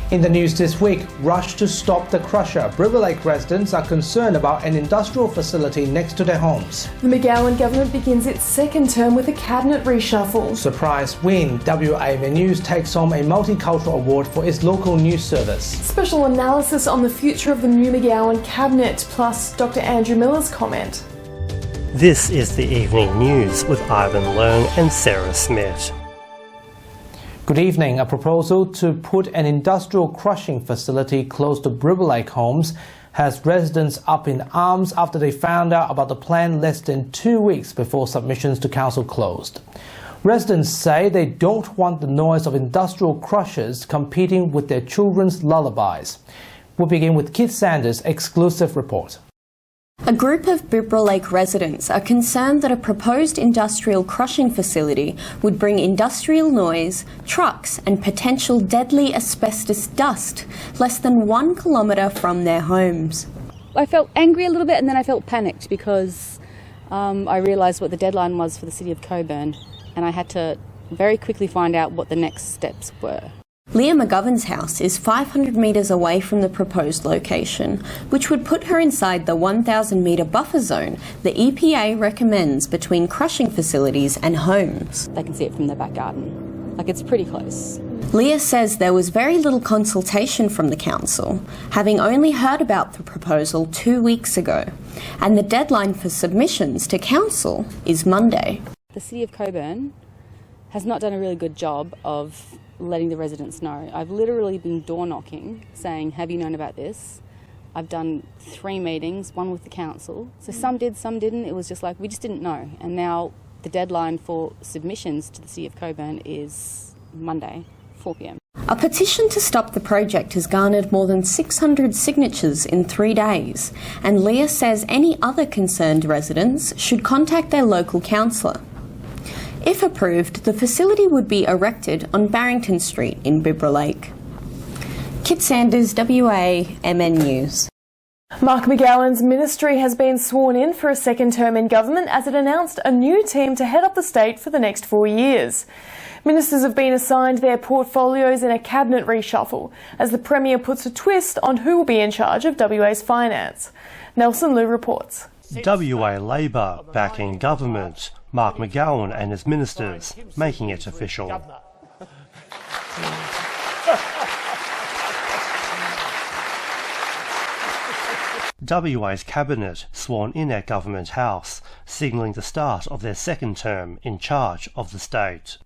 In the news this week, rush to stop the crusher. River Lake residents are concerned about an industrial facility next to their homes. The McGowan Government begins its second term with a cabinet reshuffle. Surprise win. WAMN News takes home a Multicultural Award for its local news service. Special analysis on the future of the new McGowan cabinet, plus Dr. Andrew Miller's comment. This is the Evening News with Ivan Leung and Sarah Smith. Good evening. A proposal to put an industrial crushing facility close to River Lake homes has residents up in arms after they found out about the plan less than 2 weeks before submissions to council closed. Residents say they don't want the noise of industrial crushers competing with their children's lullabies. We'll begin with Kit Sanders' exclusive report. A group of River Lake residents are concerned that a proposed industrial crushing facility would bring industrial noise, trucks and potential deadly asbestos dust less than 1 kilometre from their homes. I felt angry a little bit and then I felt panicked because I realised what the deadline was for the City of Cockburn and I had to very quickly find out what the next steps were. Leah McGovern's house is 500 metres away from the proposed location, which would put her inside the 1,000 metre buffer zone the EPA recommends between crushing facilities and homes. They can see it from their back garden. Like, it's pretty close. Leah says there was very little consultation from the council, having only heard about the proposal 2 weeks ago, and the deadline for submissions to council is Monday. The City of Cockburn has not done a really good job of letting the residents know. I've literally been door knocking saying, have you known about this? I've done 3 meetings, one with the council. So some did, some didn't. It was just like, we just didn't know. And now the deadline for submissions to the City of Cockburn is Monday, 4 p.m. A petition to stop the project has garnered more than 600 signatures in 3 days. And Leah says any other concerned residents should contact their local councillor. If approved, the facility would be erected on Barrington Street in River Lake. Kit Sanders, WAMN News. Mark McGowan's ministry has been sworn in for a second term in government as it announced a new team to head up the state for the next 4 years. Ministers have been assigned their portfolios in a cabinet reshuffle as the Premier puts a twist on who will be in charge of WA's finance. Nelson Liu reports. WA Labor backing government. Mark McGowan and his ministers making it official. WA's cabinet sworn in at Government House, signalling the start of their second term in charge of the state.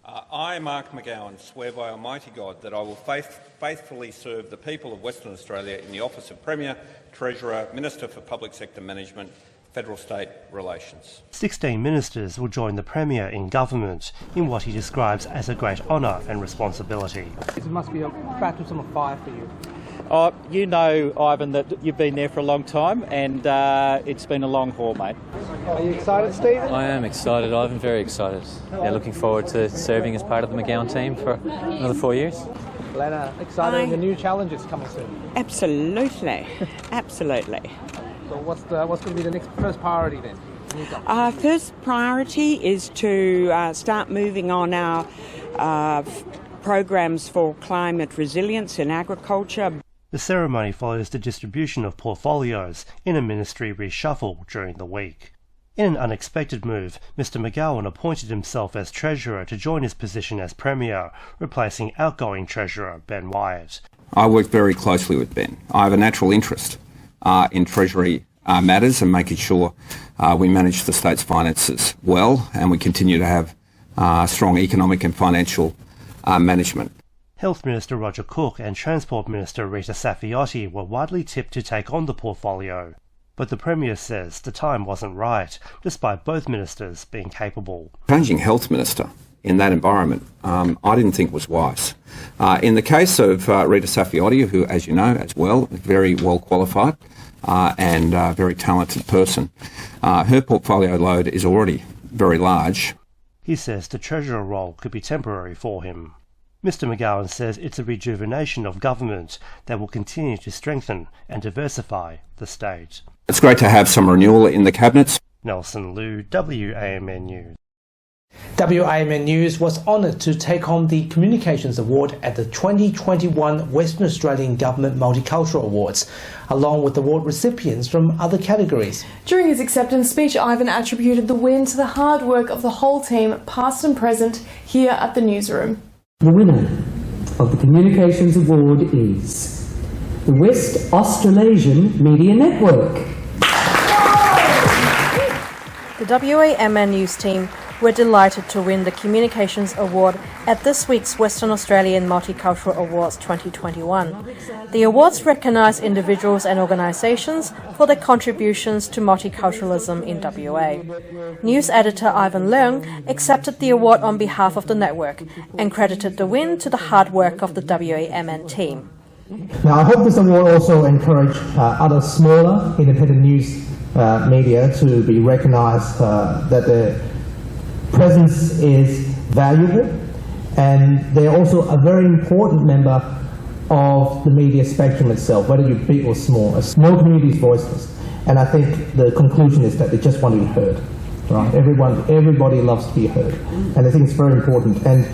I, Mark McGowan, swear by Almighty God that I will faithfully serve the people of Western Australia in the office of Premier, Treasurer, Minister for Public Sector Management, Federal-State relations. 16 ministers will join the Premier in government in what he describes as a great honour and responsibility. It must be a baptism of fire for you. You know, Ivan, that you've been there for a long time and it's been a long haul, mate. Are you excited, Stephen? I am excited, Ivan, very excited. Yeah, looking forward to serving as part of the McGowan team for another 4 years. Lena, excited in the new challenges coming soon? Absolutely, absolutely. So what's going to be the next first priority then? Our first priority is to start moving on our programs for climate resilience in agriculture. The ceremony follows the distribution of portfolios in a ministry reshuffle during the week. In an unexpected move, Mr McGowan appointed himself as Treasurer to join his position as Premier, replacing outgoing Treasurer Ben Wyatt. I work very closely with Ben. I have a natural interest in Treasury matters and making sure we manage the state's finances well and we continue to have strong economic and financial management. Health Minister Roger Cook and Transport Minister Rita Saffioti were widely tipped to take on the portfolio, but the Premier says the time wasn't right, despite both ministers being capable. Changing Health Minister in that environment, I didn't think was wise. In the case of Rita Saffioti, who, as you know, as well, is very well qualified and a very talented person, her portfolio load is already very large. He says the Treasurer role could be temporary for him. Mr McGowan says it's a rejuvenation of government that will continue to strengthen and diversify the state. It's great to have some renewal in the cabinets. Nelson Liu, WAMN News. WAMN News was honoured to take home the Communications Award at the 2021 Western Australian Government Multicultural Awards, along with award recipients from other categories. During his acceptance speech, Ivan attributed the win to the hard work of the whole team, past and present, here at the newsroom. The winner of the Communications Award is the West Australasian Media Network. The WAMN News team were delighted to win the Communications Award at this week's Western Australian Multicultural Awards 2021. The awards recognise individuals and organisations for their contributions to multiculturalism in WA. News editor Ivan Leung accepted the award on behalf of the network and credited the win to the hard work of the WAMN team. Now, I hope this award also encourage other smaller independent news media to be recognised that their presence is valuable, and they're also a very important member of the media spectrum itself, whether you're big or small. A small community is voiceless, and I think the conclusion is that they just want to be heard. Right? Everybody loves to be heard, and I think it's very important. And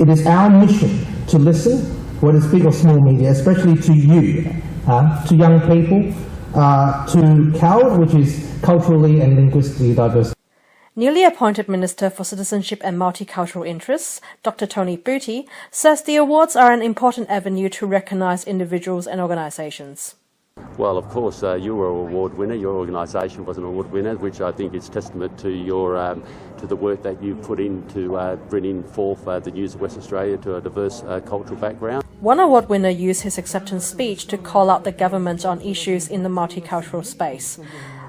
it is our mission to listen, whether it's big or small media, especially to you, to young people, to CALD, which is culturally and linguistically diverse. Newly appointed Minister for Citizenship and Multicultural Interests, Dr. Tony Booty, says the awards are an important avenue to recognise individuals and organisations. Well, of course, you were an award winner. Your organisation was an award winner, which I think is testament to your to the work that you put in to bringing forth the news of West Australia to a diverse cultural background. One award winner used his acceptance speech to call out the government on issues in the multicultural space.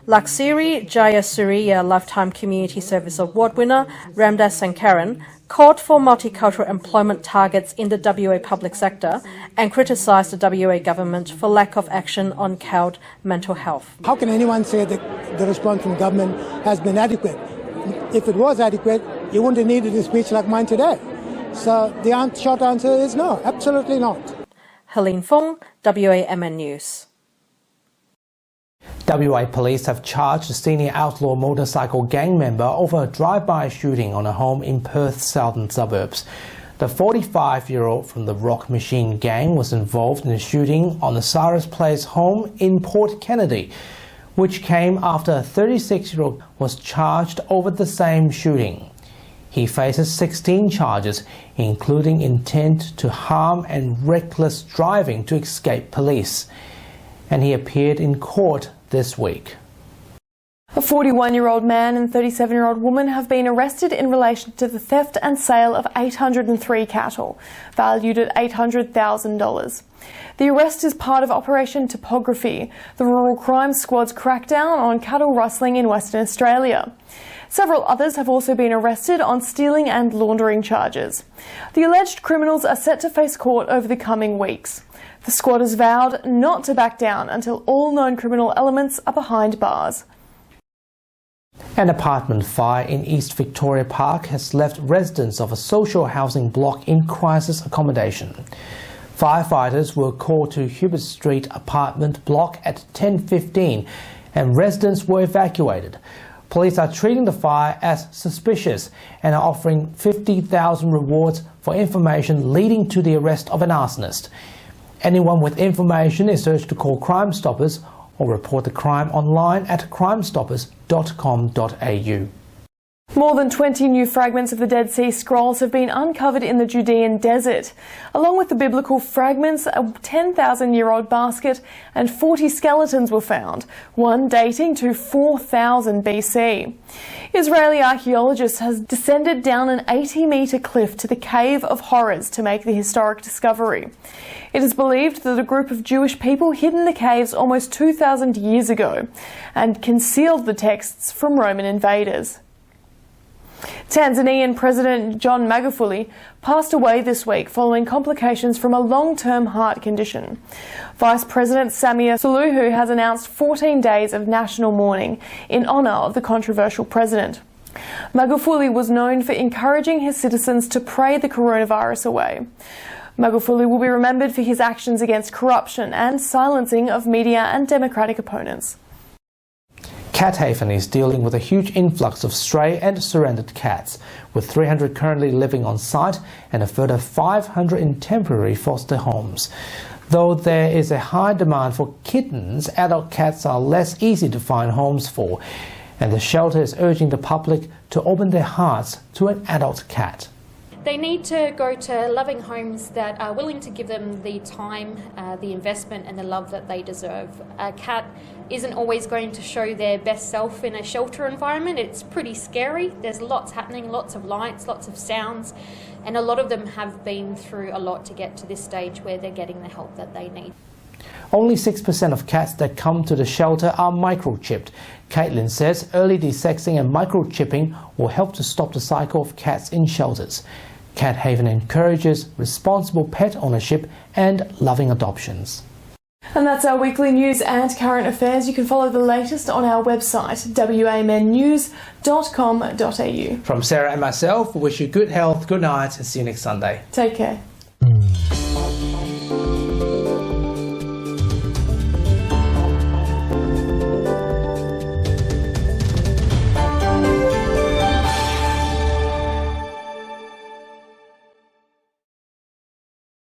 Laksiri Jayasuriya Lifetime Community Service Award winner Ramdas Sankaran called for multicultural employment targets in the WA public sector and criticised the WA government for lack of action on CALD mental health. How can anyone say that the response from government has been adequate? If it was adequate, you wouldn't have needed a speech like mine today. So the short answer is no, absolutely not. Helene Fong, WAMN News. WA police have charged a senior outlaw motorcycle gang member over a drive-by shooting on a home in Perth's southern suburbs. The 45-year-old from the Rock Machine gang was involved in a shooting on the Cyrus Place home in Port Kennedy, which came after a 36-year-old was charged over the same shooting. He faces 16 charges, including intent to harm and reckless driving to escape police. And he appeared in court this week. A 41-year-old man and 37-year-old woman have been arrested in relation to the theft and sale of 803 cattle, valued at $800,000. The arrest is part of Operation Topography, the Rural Crime Squad's crackdown on cattle rustling in Western Australia. Several others have also been arrested on stealing and laundering charges. The alleged criminals are set to face court over the coming weeks. The squad has vowed not to back down until all known criminal elements are behind bars. An apartment fire in East Victoria Park has left residents of a social housing block in crisis accommodation. Firefighters were called to Hubert Street apartment block at 10:15 and residents were evacuated. Police are treating the fire as suspicious and are offering $50,000 rewards for information leading to the arrest of an arsonist. Anyone with information is urged to call Crime Stoppers or report the crime online at crimestoppers.com.au. More than 20 new fragments of the Dead Sea Scrolls have been uncovered in the Judean desert. Along with the biblical fragments, a 10,000-year-old basket and 40 skeletons were found, one dating to 4000 BC. Israeli archaeologists have descended down an 80-metre cliff to the Cave of Horrors to make the historic discovery. It is believed that a group of Jewish people hid in the caves almost 2,000 years ago and concealed the texts from Roman invaders. Tanzanian President John Magufuli passed away this week following complications from a long-term heart condition. Vice President Samia Suluhu has announced 14 days of national mourning in honour of the controversial president. Magufuli was known for encouraging his citizens to pray the coronavirus away. Magufuli will be remembered for his actions against corruption and silencing of media and democratic opponents. Cat Haven is dealing with a huge influx of stray and surrendered cats, with 300 currently living on site and a further 500 in temporary foster homes. Though there is a high demand for kittens, adult cats are less easy to find homes for, and the shelter is urging the public to open their hearts to an adult cat. They need to go to loving homes that are willing to give them the time, the investment and the love that they deserve. A cat isn't always going to show their best self in a shelter environment. It's pretty scary. There's lots happening, lots of lights, lots of sounds, and a lot of them have been through a lot to get to this stage where they're getting the help that they need. Only 6% of cats that come to the shelter are microchipped. Caitlin says early desexing and microchipping will help to stop the cycle of cats in shelters. Cat Haven encourages responsible pet ownership and loving adoptions. And that's our weekly news and current affairs. You can follow the latest on our website, wamnnews.com.au. From Sarah and myself, we wish you good health, good night, and see you next Sunday. Take care.